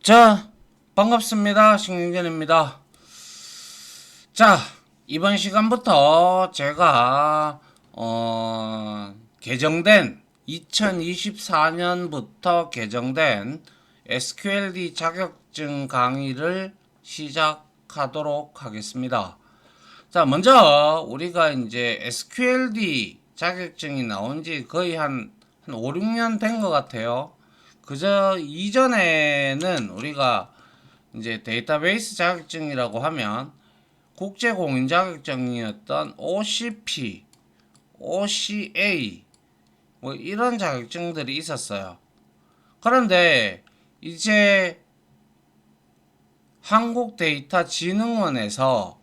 자, 반갑습니다. 신경전입니다. 자, 이번 시간부터 제가 개정된 2024년부터 개정된 SQLD 자격증 강의를 시작하도록 하겠습니다. 자, 먼저 우리가 이제 SQLD 자격증이 나온 지 거의 한 5, 6년 된 것 같아요. 그저 이전에는 우리가 이제 데이터베이스 자격증이라고 하면 국제공인 자격증이었던 OCP, OCA 뭐 이런 자격증들이 있었어요. 그런데 이제 한국데이터진흥원에서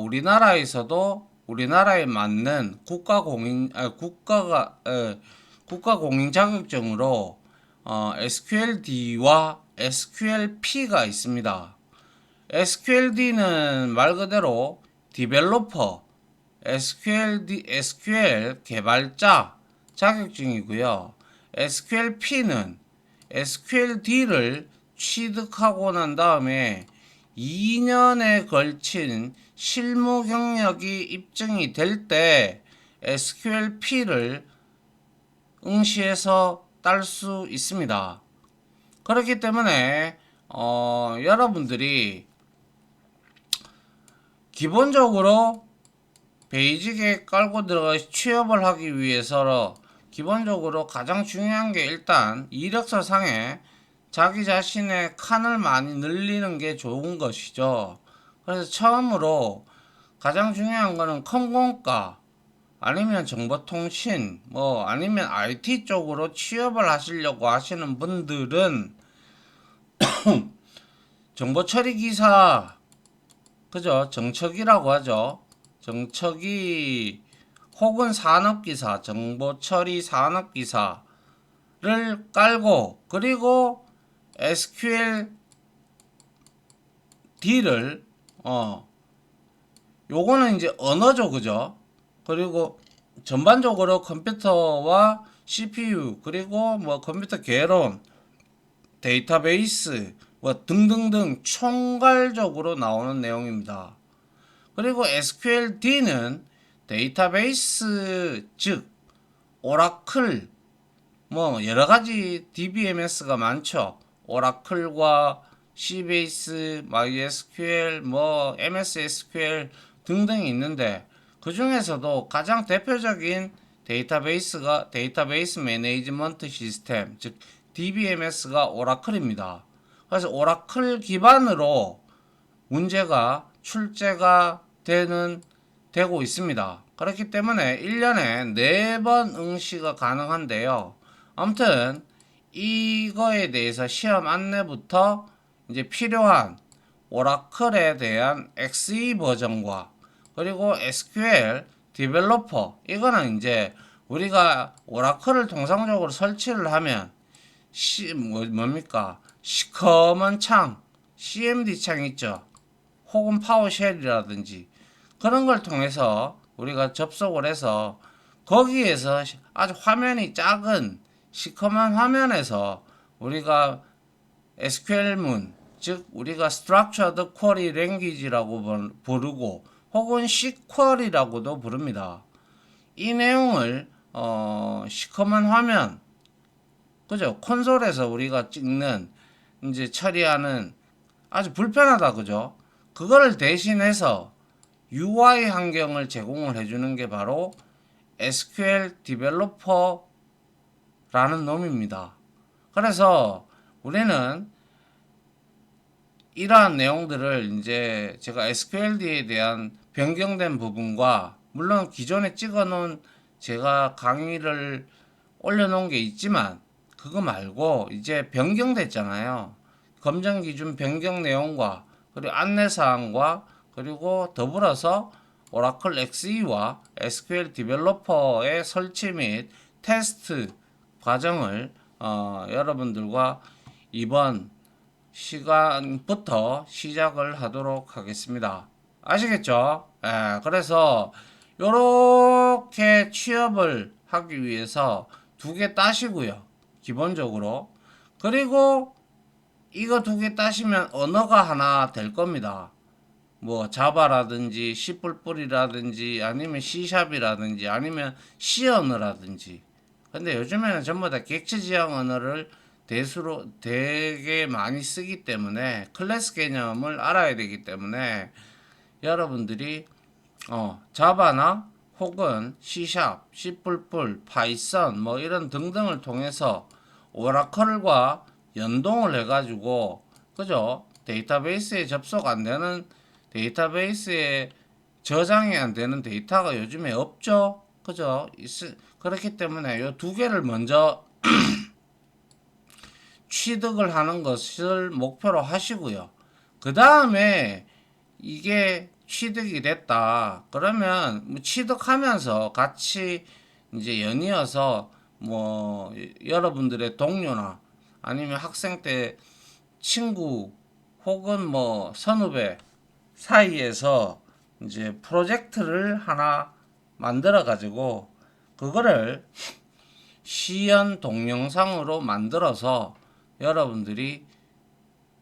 우리나라에서도 우리나라에 맞는 국가공인 자격증으로 SQLD와 SQLP가 있습니다. SQLD는 말 그대로 디벨로퍼, SQL 개발자 자격증이고요. SQLP는 SQLD를 취득하고 난 다음에 2년에 걸친 실무 경력이 입증이 될 때 SQLP를 응시해서 딸 수 있습니다. 그렇기 때문에 여러분들이 기본적으로 베이직에 깔고 들어가 취업을 하기 위해서 기본적으로 가장 중요한 게 일단 이력서 상에 자기 자신의 칸을 많이 늘리는 게 좋은 것이죠. 그래서 처음으로 가장 중요한 거는 컴공과 아니면 정보통신 뭐 아니면 IT 쪽으로 취업을 하시려고 하시는 분들은 정보처리 기사, 그죠? 정처기라고 하죠. 정처기 혹은 산업기사, 정보처리 산업기사를 깔고 그리고 SQLD를 요거는 이제 언어죠, 그죠? 그리고 전반적으로 컴퓨터와 CPU 그리고 뭐 컴퓨터 개론, 데이터베이스 뭐 등등등 총괄적으로 나오는 내용입니다. 그리고 SQLD는 데이터베이스 즉 오라클 뭐 여러 가지 DBMS가 많죠. 오라클과 시베이스, MySQL, 뭐 MS SQL 등등이 있는데 그 중에서도 가장 대표적인 데이터베이스가 데이터베이스 매니지먼트 시스템 즉 DBMS가 오라클입니다. 그래서 오라클 기반으로 문제가 출제가 되고 있습니다. 그렇기 때문에 1년에 4번 응시가 가능한데요. 아무튼 이거에 대해서 시험 안내부터 이제 필요한 오라클에 대한 XE 버전과 그리고 SQL 디벨로퍼 이거는 이제 우리가 오라클을 통상적으로 설치를 하면 뭡니까? 시커먼 창, CMD 창 있죠. 혹은 파워쉘이라든지 그런 걸 통해서 우리가 접속을 해서 거기에서 아주 화면이 작은 시커먼 화면에서 우리가 SQL문 즉 우리가 Structured Query Language라고 부르고 혹은 SQL이라고도 부릅니다. 이 내용을 시커먼 화면 그죠? 콘솔에서 우리가 찍는 이제 처리하는 아주 불편하다 그죠? 그거를 대신해서 UI 환경을 제공을 해주는 게 바로 SQL 디벨로퍼라는 놈입니다. 그래서 우리는 이러한 내용들을 이제 제가 SQLD에 대한 변경된 부분과 물론 기존에 찍어 놓은 제가 강의를 올려놓은 게 있지만 그거 말고 이제 변경됐잖아요. 검정 기준 변경 내용과 그리고 안내사항과 그리고 더불어서 오라클 XE와 SQL 디벨로퍼의 설치 및 테스트 과정을 여러분들과 이번 시간부터 시작을 하도록 하겠습니다. 아시겠죠? 그래서 이렇게 취업을 하기 위해서 2개 따시고요. 기본적으로. 그리고 이거 두 개 따시면 언어가 하나 될 겁니다. 뭐 자바라든지 C++이라든지 아니면 C샵이라든지 아니면 C 언어라든지. 근데 요즘에는 전부 다 객체 지향 언어를 대수로 되게 많이 쓰기 때문에 클래스 개념을 알아야 되기 때문에 여러분들이 자바나 혹은 C샵, C++, 파이썬 뭐 이런 등등을 통해서 오라클과 연동을 해가지고 그죠? 데이터베이스에 접속 안 되는 데이터베이스에 저장이 안 되는 데이터가 요즘에 없죠. 그죠? 그렇기 때문에 이 두 개를 먼저 취득을 하는 것을 목표로 하시고요. 그 다음에 이게 취득이 됐다. 그러면 뭐 취득하면서 같이 이제 연이어서 뭐 여러분들의 동료나 아니면 학생 때 친구 혹은 뭐 선후배 사이에서 이제 프로젝트를 하나 만들어 가지고 그거를 시연 동영상으로 만들어서 여러분들이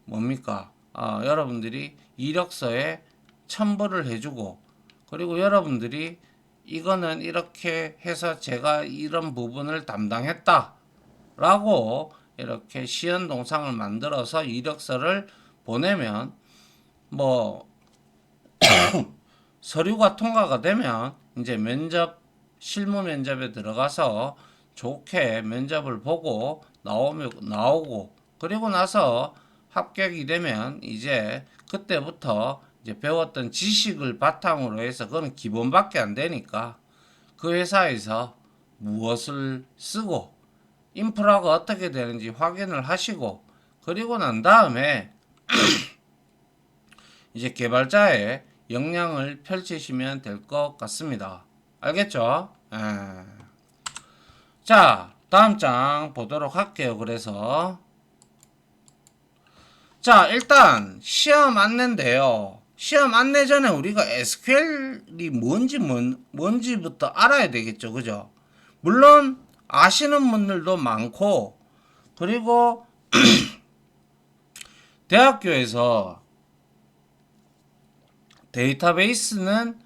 뭡니까? 여러분들이 이력서에 첨부를 해주고 그리고 여러분들이 이거는 이렇게 해서 제가 이런 부분을 담당했다 라고 이렇게 시연 동상을 만들어서 이력서를 보내면 뭐 서류가 통과가 되면 이제 실무 면접에 들어가서 좋게 면접을 보고 나오고 그리고 나서 합격이 되면 이제 그때부터 이제 배웠던 지식을 바탕으로 해서 그건 기본밖에 안 되니까 그 회사에서 무엇을 쓰고 인프라가 어떻게 되는지 확인을 하시고 그리고 난 다음에 이제 개발자의 역량을 펼치시면 될 것 같습니다. 알겠죠? 자, 다음 장 보도록 할게요. 그래서 자, 일단 시험 안내인데요. 시험 안내 전에 우리가 SQL이 뭔지부터 알아야 되겠죠. 그죠? 물론 아시는 분들도 많고 그리고 대학교에서 데이터베이스는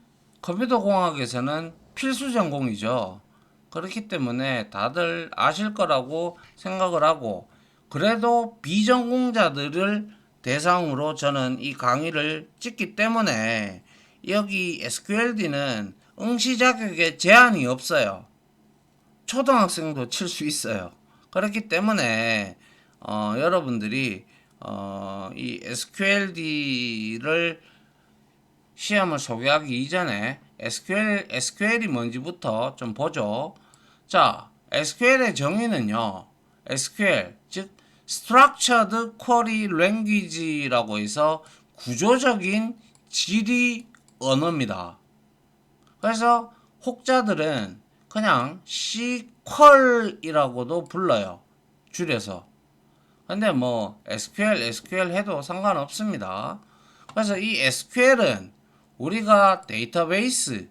컴퓨터 공학에서는 필수 전공이죠. 그렇기 때문에 다들 아실 거라고 생각을 하고 그래도 비전공자들을 대상으로 저는 이 강의를 찍기 때문에 여기 SQLD는 응시 자격에 제한이 없어요. 초등학생도 칠 수 있어요. 그렇기 때문에 여러분들이 이 SQLD를 시험을 소개하기 이전에 SQL이 뭔지부터 좀 보죠. 자, SQL의 정의는요. SQL, 즉 Structured Query Language라고 해서 구조적인 질의 언어입니다. 그래서 혹자들은 그냥 SQL이라고도 불러요. 줄여서. 근데 뭐 SQL 해도 상관없습니다. 그래서 이 SQL은 우리가 데이터베이스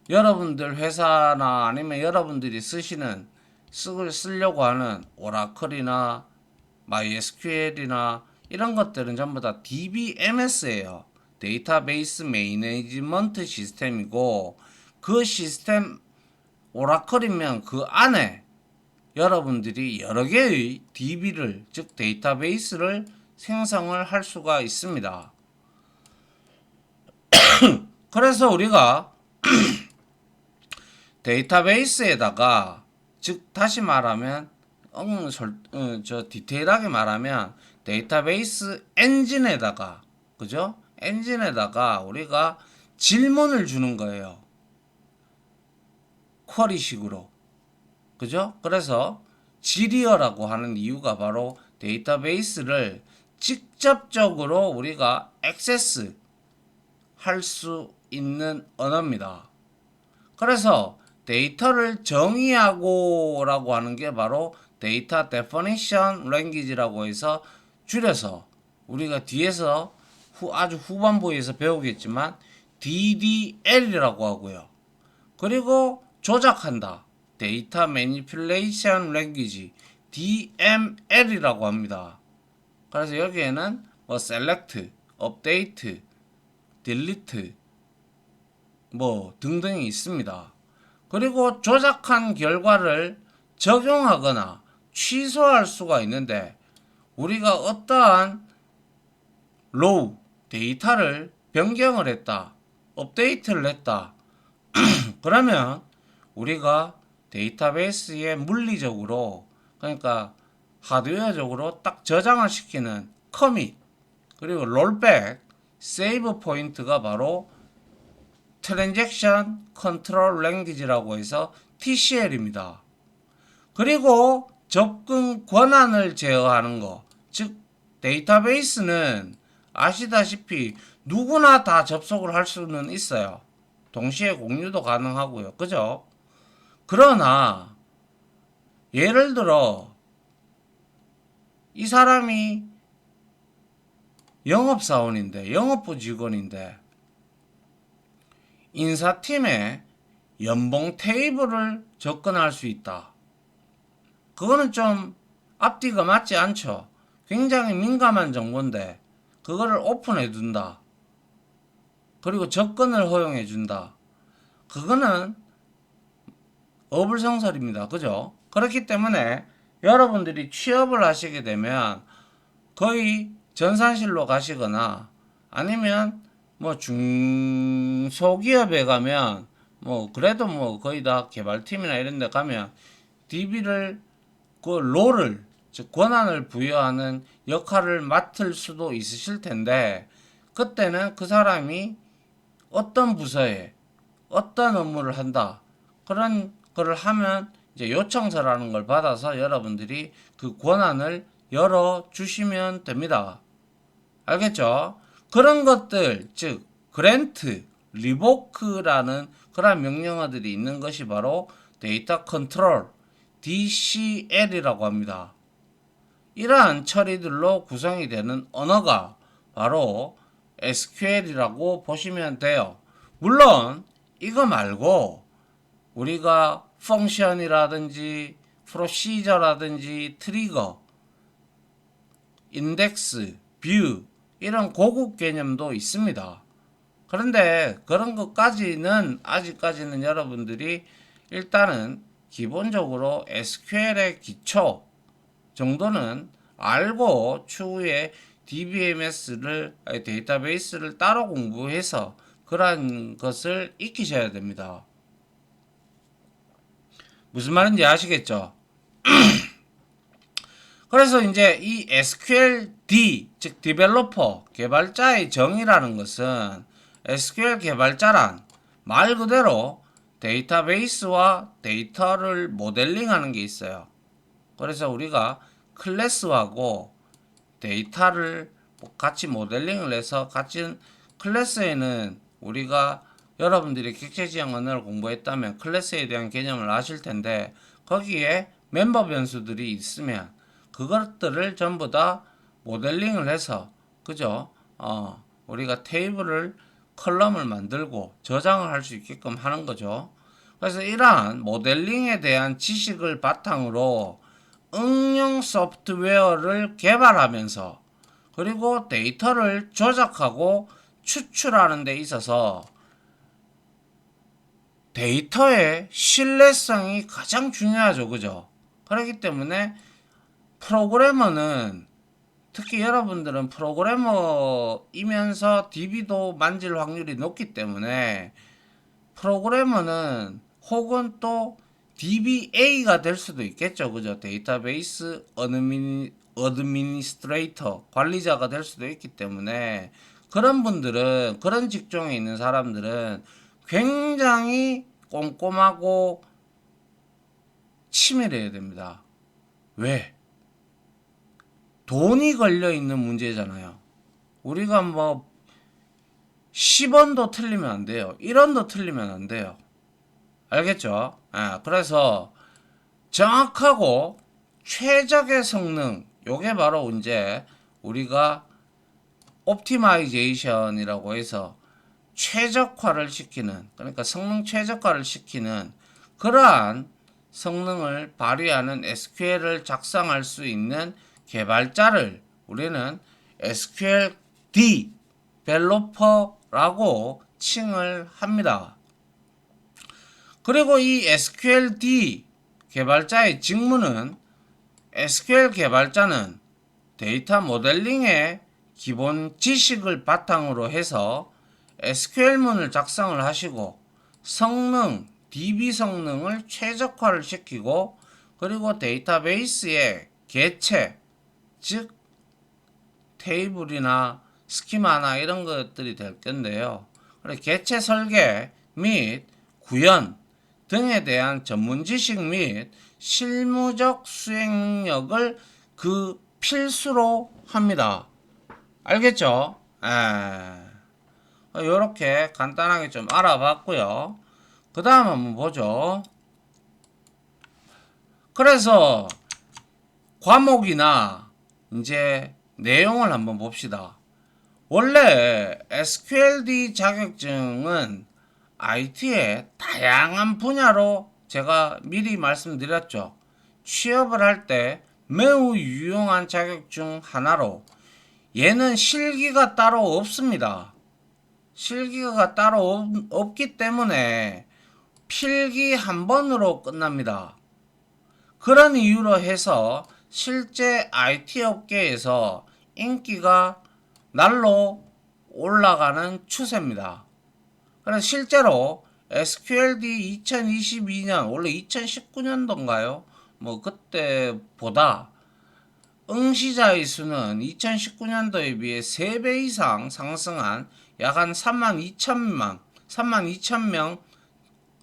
여러분들 회사나 아니면 여러분들이 쓰려고 하는 오라클이나 MySQL이나 이런 것들은 전부 다 DBMS예요. 데이터베이스 매니지먼트 시스템이고 그 시스템 오라클이면 그 안에 여러분들이 여러 개의 DB를 즉 데이터베이스를 생성을 할 수가 있습니다. 그래서 우리가 데이터베이스에다가 즉 다시 말하면 디테일하게 말하면 데이터베이스 엔진에다가 그죠? 엔진에다가 우리가 질문을 주는 거예요. 쿼리식으로. 그죠? 그래서 질의어라고 하는 이유가 바로 데이터베이스를 직접적으로 우리가 액세스 할 수 있는 언어입니다. 그래서 데이터를 정의하고 라고 하는 게 바로 데이터 데피니션 랭귀지라고 해서 줄여서 우리가 뒤에서 아주 후반부에서 배우겠지만 DDL이라고 하고요. 그리고 조작한다. 데이터 매니플레이션 랭귀지 DML이라고 합니다. 그래서 여기에는 뭐 select, update, delete 뭐 등등이 있습니다. 그리고 조작한 결과를 적용하거나 취소할 수가 있는데 우리가 어떠한 로우 데이터를 변경을 했다, 업데이트를 했다. 그러면 우리가 데이터베이스에 물리적으로, 그러니까 하드웨어적으로 딱 저장을 시키는 커밋 그리고 롤백, 세이브 포인트가 바로 트랜잭션 컨트롤 랭귀지라고 해서 TCL입니다. 그리고 접근 권한을 제어하는 거, 즉 데이터베이스는 아시다시피 누구나 다 접속을 할 수는 있어요. 동시에 공유도 가능하고요. 그죠? 그러나 예를 들어 이 사람이 영업사원인데, 영업부 직원인데 인사팀에 연봉 테이블을 접근할 수 있다. 그거는 좀 앞뒤가 맞지 않죠. 굉장히 민감한 정보인데 그거를 오픈해 둔다. 그리고 접근을 허용해 준다. 그거는 어불성설입니다. 그죠? 그렇기 때문에 여러분들이 취업을 하시게 되면 거의 전산실로 가시거나 아니면 뭐 중소기업에 가면 뭐 그래도 뭐 거의 다 개발팀이나 이런 데 가면 DB를 그 롤을, 즉 권한을 부여하는 역할을 맡을 수도 있으실 텐데 그때는 그 사람이 어떤 부서에 어떤 업무를 한다, 그런 거를 하면 이제 요청서라는 걸 받아서 여러분들이 그 권한을 열어 주시면 됩니다. 알겠죠? 그런 것들, 즉 그랜트, 리보크라는 그런 명령어들이 있는 것이 바로 데이터 컨트롤 DCL이라고 합니다. 이러한 처리들로 구성이 되는 언어가 바로 SQL이라고 보시면 돼요. 물론 이거 말고 우리가 펑션이라든지 프로시저라든지 트리거, 인덱스, 뷰 이런 고급 개념도 있습니다. 그런데 그런 것까지는 아직까지는 여러분들이 일단은 기본적으로 SQL의 기초 정도는 알고 추후에 DBMS를 데이터베이스를 따로 공부해서 그러한 것을 익히셔야 됩니다. 무슨 말인지 아시겠죠? 그래서 이제 이 SQLD, 즉 디벨로퍼, 개발자의 정의라는 것은 SQL 개발자란 말 그대로 데이터베이스와 데이터를 모델링하는 게 있어요. 그래서 우리가 클래스하고 데이터를 같이 모델링을 해서 같이 클래스에는 우리가 여러분들이 객체지형 언어를 공부했다면 클래스에 대한 개념을 아실 텐데 거기에 멤버 변수들이 있으면 그것들을 전부 다 모델링을 해서 그죠? 우리가 테이블을 컬럼을 만들고 저장을 할 수 있게끔 하는 거죠. 그래서 이러한 모델링에 대한 지식을 바탕으로 응용 소프트웨어를 개발하면서 그리고 데이터를 조작하고 추출하는 데 있어서 데이터의 신뢰성이 가장 중요하죠. 그죠? 그렇기 때문에 프로그래머는, 특히 여러분들은 프로그래머이면서 DB도 만질 확률이 높기 때문에 프로그래머는 혹은 또 DBA가 될 수도 있겠죠. 그죠? 데이터베이스 어드미니스트레이터, 관리자가 될 수도 있기 때문에 그런 분들은, 그런 직종에 있는 사람들은 굉장히 꼼꼼하고 치밀해야 됩니다. 왜? 돈이 걸려 있는 문제잖아요. 우리가 뭐 10원도 틀리면 안 돼요. 1원도 틀리면 안 돼요. 알겠죠? 그래서 정확하고 최적의 성능, 요게 바로 이제 우리가 옵티마이제이션이라고 해서 최적화를 시키는, 그러니까 성능 최적화를 시키는 그러한 성능을 발휘하는 SQL을 작성할 수 있는 개발자를 우리는 SQL 디벨로퍼라고 칭을 합니다. 그리고 이 SQL D 개발자의 직무는 SQL 개발자는 데이터 모델링의 기본 지식을 바탕으로 해서 SQL문을 작성을 하시고 성능, DB 성능을 최적화를 시키고 그리고 데이터베이스의 개체, 즉 테이블이나 스키마나 이런 것들이 될 건데요. 개체 설계 및 구현 등에 대한 전문 지식 및 실무적 수행력을 그 필수로 합니다. 알겠죠? 이렇게 간단하게 좀 알아봤고요. 그 다음 한번 보죠. 그래서 과목이나 이제 내용을 한번 봅시다. 원래 SQLD 자격증은 IT의 다양한 분야로 제가 미리 말씀드렸죠. 취업을 할 때 매우 유용한 자격 중 하나로 얘는 실기가 따로 없습니다. 실기가 따로 없기 때문에 필기 한 번으로 끝납니다. 그런 이유로 해서 실제 IT 업계에서 인기가 날로 올라가는 추세입니다. 그래서 실제로 SQLD 2022년 원래 2019년도인가요? 뭐 그때보다 응시자의 수는 2019년도에 비해 3배 이상 상승한 약 한 32,000명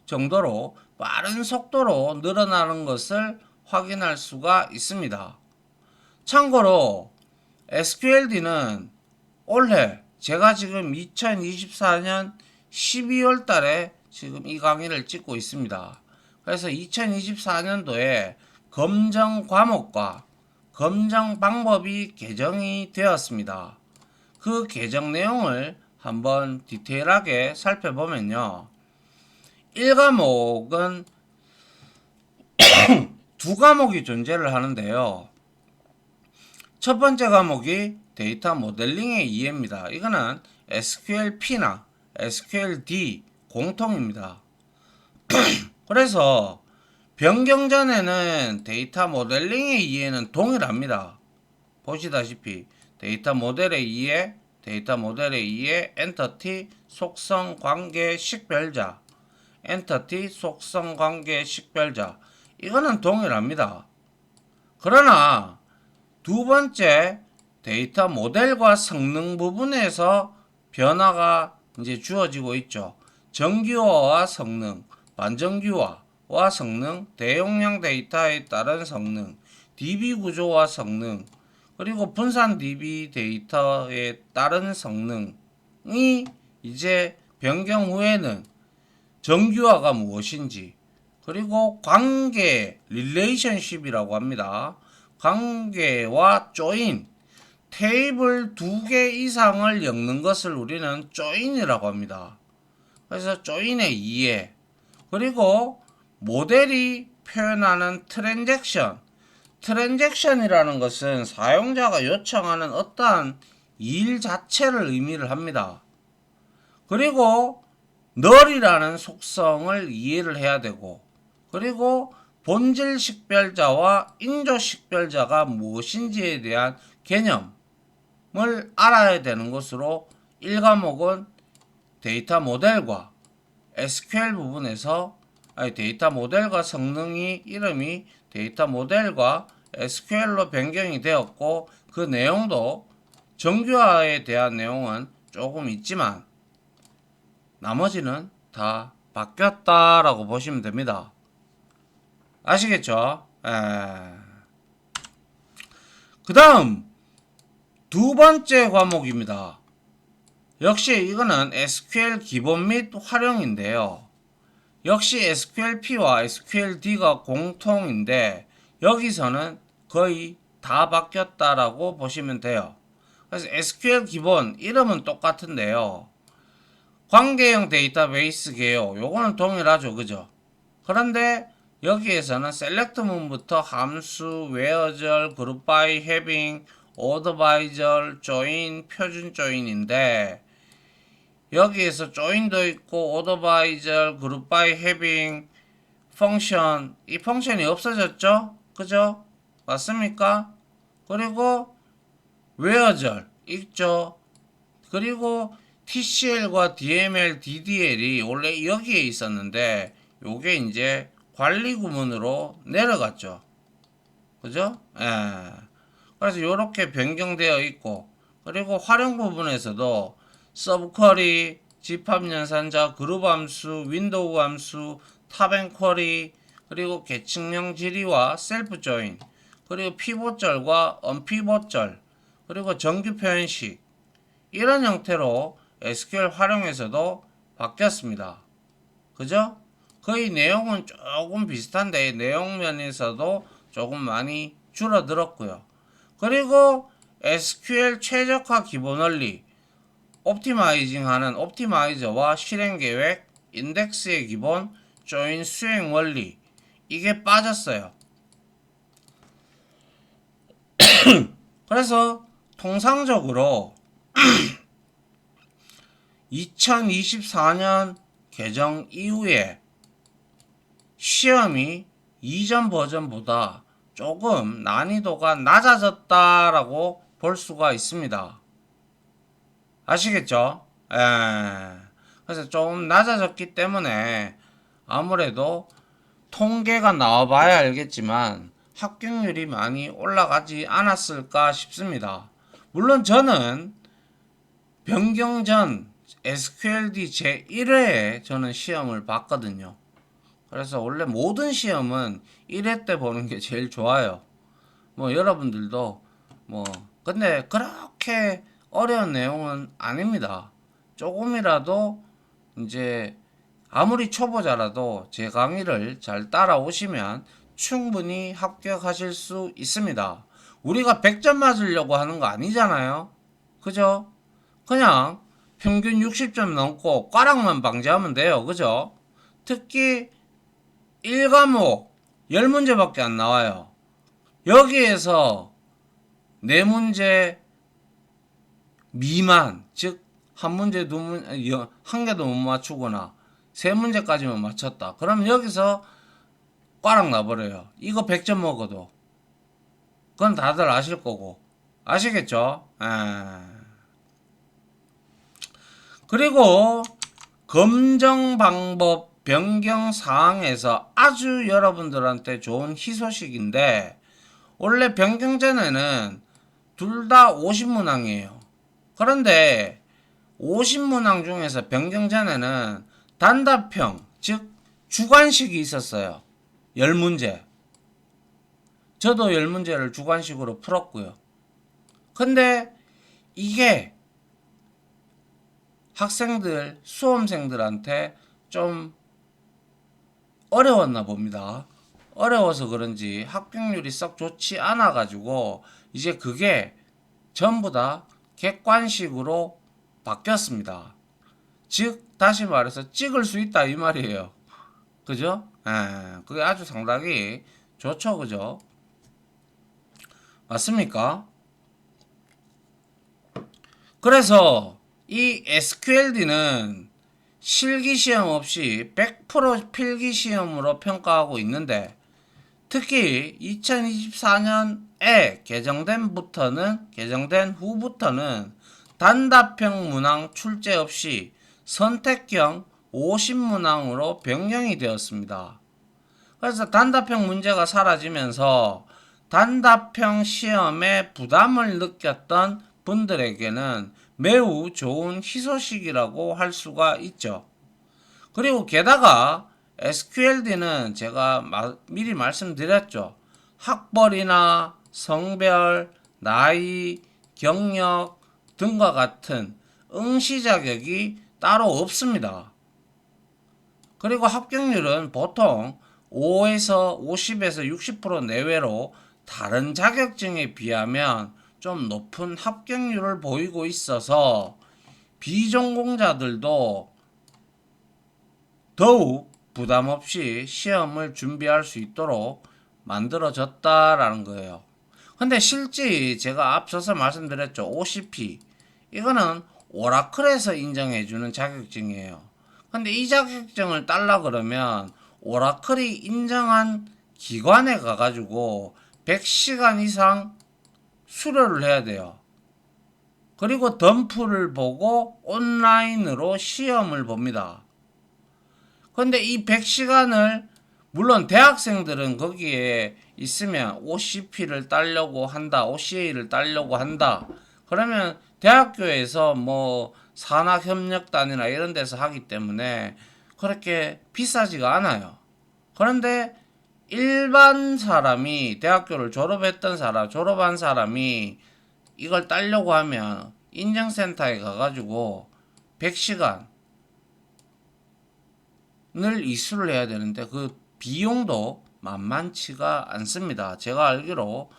정도로 빠른 속도로 늘어나는 것을 확인할 수가 있습니다. 참고로 SQLD는 올해 제가 지금 2024년 12월 달에 지금 이 강의를 찍고 있습니다. 그래서 2024년도에 검정 과목과 검정 방법이 개정이 되었습니다. 그 개정 내용을 한번 디테일하게 살펴보면요. 1과목은 두 과목이 존재를 하는데요. 첫 번째 과목이 데이터 모델링의 이해입니다. 이거는 SQLP나 SQLD 공통입니다. 그래서 변경 전에는 데이터 모델링의 이해는 동일합니다. 보시다시피 데이터 모델의 이해, 데이터 모델의 이해, 엔터티, 속성, 관계, 식별자, 엔터티, 속성, 관계, 식별자 이거는 동일합니다. 그러나 두 번째 데이터 모델과 성능 부분에서 변화가 이제 주어지고 있죠. 정규화와 성능, 반정규화와 성능, 대용량 데이터에 따른 성능, DB 구조와 성능, 그리고 분산 DB 데이터에 따른 성능이 이제 변경 후에는 정규화가 무엇인지, 그리고 관계, 릴레이션십이라고 합니다. 관계와 조인, 테이블 2개 이상을 엮는 것을 우리는 조인이라고 합니다. 그래서 조인의 이해, 그리고 모델이 표현하는 트랜잭션이라는 것은 사용자가 요청하는 어떠한 일 자체를 의미를 합니다. 그리고 널이라는 속성을 이해를 해야 되고, 그리고 본질 식별자와 인조 식별자가 무엇인지에 대한 개념을 알아야 되는 것으로 1과목은 데이터 모델과 SQL 부분에서 데이터 모델과 성능이 이름이 데이터 모델과 SQL로 변경이 되었고 그 내용도 정규화에 대한 내용은 조금 있지만 나머지는 다 바뀌었다라고 보시면 됩니다. 아시겠죠? 그 다음 두 번째 과목입니다. 역시 이거는 SQL 기본 및 활용인데요. 역시 SQLP와 SQLD가 공통인데 여기서는 거의 다 바뀌었다라고 보시면 돼요. 그래서 SQL 기본 이름은 똑같은데요. 관계형 데이터베이스 개요. 요거는 동일하죠. 그죠? 그런데 여기에서는 셀렉트문부터 함수, 웨어절, 그룹바이, 해빙, 어드바이저, 조인, 표준 조인인데 여기에서 조인도 있고 어드바이저, 그룹 바이 해빙, 펑션, 이 펑션이 없어졌죠? 그죠? 맞습니까? 그리고 웨어절 있죠? 그리고 TCL과 DML, DDL이 원래 여기에 있었는데 요게 이제 관리 구문으로 내려갔죠. 그죠? 예. 그래서 이렇게 변경되어 있고 그리고 활용 부분에서도 서브쿼리, 집합연산자, 그룹 함수, 윈도우 함수, 탑앤 쿼리, 그리고 계층명 지리와 셀프 조인, 그리고 피봇절과 언피봇절, 그리고 정규 표현식 이런 형태로 SQL 활용에서도 바뀌었습니다. 그죠? 거의 내용은 조금 비슷한데 내용 면에서도 조금 많이 줄어들었고요. 그리고 SQL 최적화 기본 원리, 옵티마이징 하는 옵티마이저와 실행 계획, 인덱스의 기본, 조인 수행 원리, 이게 빠졌어요. 그래서 통상적으로 2024년 개정 이후에 시험이 이전 버전보다 조금 난이도가 낮아졌다라고 볼 수가 있습니다. 아시겠죠? 그래서 좀 낮아졌기 때문에 아무래도 통계가 나와봐야 알겠지만 합격률이 많이 올라가지 않았을까 싶습니다. 물론 저는 변경 전 SQLD 제1회에 저는 시험을 봤거든요. 그래서 원래 모든 시험은 1회 때 보는 게 제일 좋아요. 뭐 여러분들도 뭐 근데 그렇게 어려운 내용은 아닙니다. 조금이라도 이제 아무리 초보자라도 제 강의를 잘 따라오시면 충분히 합격하실 수 있습니다. 우리가 100점 맞으려고 하는 거 아니잖아요. 그죠? 그냥 평균 60점 넘고 꽈락만 방지하면 돼요. 그죠? 특히 1과목 10문제밖에 안 나와요. 여기에서 4문제 미만, 즉 한 문제, 한 개도 못 맞추거나 3문제까지만 맞췄다. 그럼 여기서 꽈락 나버려요. 이거 100점 먹어도. 그건 다들 아실 거고. 아시겠죠? 그리고 검정 방법 변경 사항에서 아주 여러분들한테 좋은 희소식인데 원래 변경 전에는 둘 다 50문항이에요. 그런데 50문항 중에서 변경 전에는 단답형, 즉 주관식이 있었어요. 10문제. 저도 10문제를 주관식으로 풀었고요. 근데 이게 학생들, 수험생들한테 좀 어려웠나 봅니다. 어려워서 그런지 합격률이 썩 좋지 않아 가지고 이제 그게 전부 다 객관식으로 바뀌었습니다. 즉 다시 말해서 찍을 수 있다 이 말이에요. 그죠? 그게 아주 상당히 좋죠. 그죠? 맞습니까? 그래서 이 SQLD는 실기시험 없이 100% 필기시험으로 평가하고 있는데 특히 2024년에 개정된 후부터는 단답형 문항 출제 없이 선택형 50문항으로 변경이 되었습니다. 그래서 단답형 문제가 사라지면서 단답형 시험에 부담을 느꼈던 분들에게는 매우 좋은 희소식이라고 할 수가 있죠. 그리고 게다가 SQLD는 제가 미리 말씀드렸죠. 학벌이나 성별, 나이, 경력 등과 같은 응시 자격이 따로 없습니다. 그리고 합격률은 보통 50에서 60% 내외로 다른 자격증에 비하면 좀 높은 합격률을 보이고 있어서 비전공자들도 더욱 부담 없이 시험을 준비할 수 있도록 만들어졌다라는 거예요. 근데 실제 제가 앞서서 말씀드렸죠. OCP. 이거는 오라클에서 인정해주는 자격증이에요. 근데 이 자격증을 딸라 그러면 오라클이 인정한 기관에 가가지고 100시간 이상 수료를 해야 돼요. 그리고 덤프를 보고 온라인으로 시험을 봅니다. 근데 이 100시간을 물론 대학생들은 거기에 있으면 OCP를 따려고 한다, OCA를 따려고 한다. 그러면 대학교에서 뭐 산학협력단이나 이런 데서 하기 때문에 그렇게 비싸지가 않아요. 그런데 일반 사람이 대학교를 졸업한 사람이 이걸 따려고 하면 인증센터에 가가지고 100시간을 이수를 해야 되는데 그 비용도 만만치가 않습니다. 제가 알기로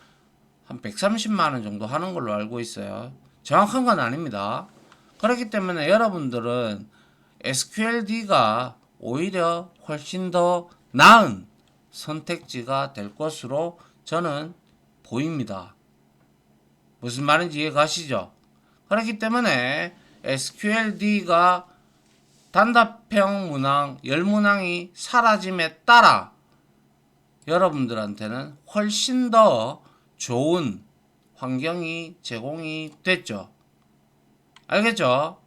한 130만원 정도 하는 걸로 알고 있어요. 정확한 건 아닙니다. 그렇기 때문에 여러분들은 SQLD가 오히려 훨씬 더 나은 선택지가 될 것으로 저는 보입니다. 무슨 말인지 이해 가시죠? 그렇기 때문에 SQLD가 단답형 문항, 열문항이 사라짐에 따라 여러분들한테는 훨씬 더 좋은 환경이 제공이 됐죠. 알겠죠?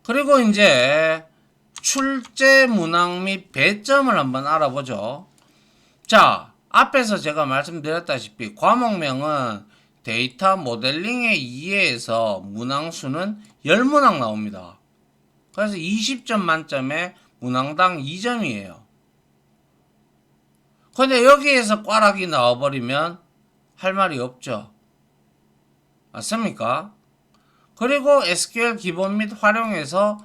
그리고 이제 출제 문항 및 배점을 한번 알아보죠. 자, 앞에서 제가 말씀드렸다시피 과목명은 데이터 모델링의 이해에서 문항수는 10문항 나옵니다. 그래서 20점 만점에 문항당 2점이에요. 근데 여기에서 꽈락이 나와버리면 할 말이 없죠. 맞습니까? 그리고 SQL 기본 및 활용해서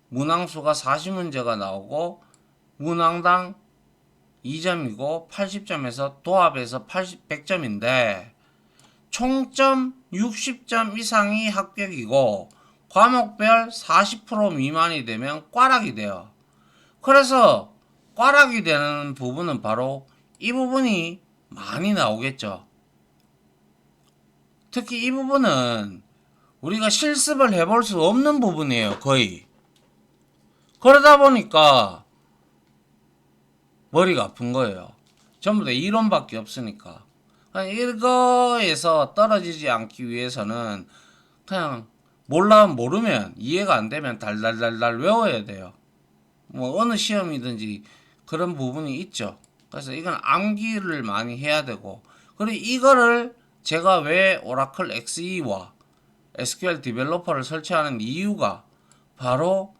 문항수가 40문제가 나오고 문항당 2점이고 80점에서 도합해서 100점인데 총점 60점 이상이 합격이고 과목별 40% 미만이 되면 꽈락이 돼요. 그래서 꽈락이 되는 부분은 바로 이 부분이 많이 나오겠죠. 특히 이 부분은 우리가 실습을 해볼 수 없는 부분이에요. 거의. 그러다 보니까 머리가 아픈 거예요. 전부 다 이론밖에 없으니까. 이거에서 떨어지지 않기 위해서는 그냥 모르면 이해가 안 되면 달달달달 외워야 돼요. 뭐 어느 시험이든지 그런 부분이 있죠. 그래서 이건 암기를 많이 해야 되고, 그리고 이거를 제가 왜 오라클 XE와 SQL 디벨로퍼를 설치하는 이유가 바로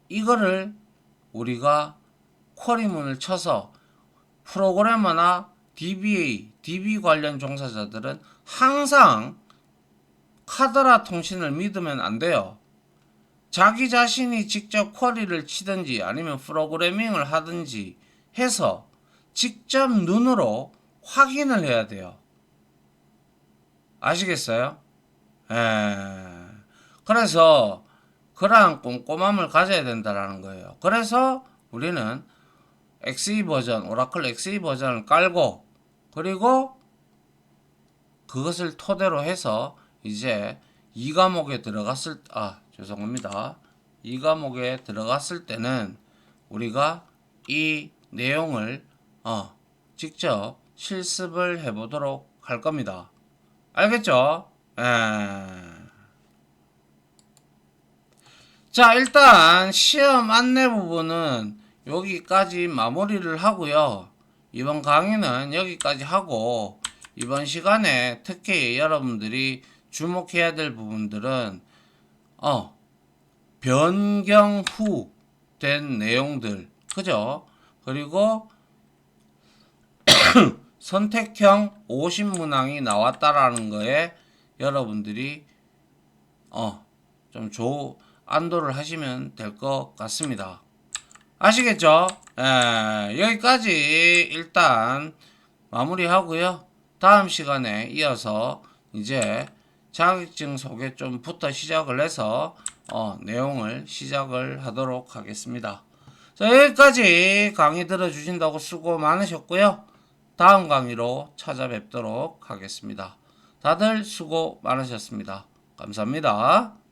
이거를 우리가 쿼리문을 쳐서 프로그래머나 DB 관련 종사자들은 항상 카더라 통신을 믿으면 안 돼요. 자기 자신이 직접 쿼리를 치든지 아니면 프로그래밍을 하든지 해서 직접 눈으로 확인을 해야 돼요. 아시겠어요? 그래서 그러한 꼼꼼함을 가져야 된다는 거예요. 그래서 우리는 XE 버전, 오라클 XE 버전을 깔고 그리고 그것을 토대로 해서 이제 2과목에 들어갔을 죄송합니다. 2과목에 들어갔을 때는 우리가 이 내용을 직접 실습을 해보도록 할 겁니다. 알겠죠? 자, 일단 시험 안내 부분은 여기까지 마무리를 하고요. 이번 강의는 여기까지 하고 이번 시간에 특히 여러분들이 주목해야 될 부분들은 변경 후 된 내용들, 그죠? 그리고 선택형 50문항이 나왔다라는 거에 여러분들이 좀 안도를 하시면 될 것 같습니다. 아시겠죠? 여기까지 일단 마무리하고요. 다음 시간에 이어서 이제 자격증 소개 좀부터 시작을 해서 내용을 시작을 하도록 하겠습니다. 자, 여기까지 강의 들어주신다고 수고 많으셨고요. 다음 강의로 찾아뵙도록 하겠습니다. 다들 수고 많으셨습니다. 감사합니다.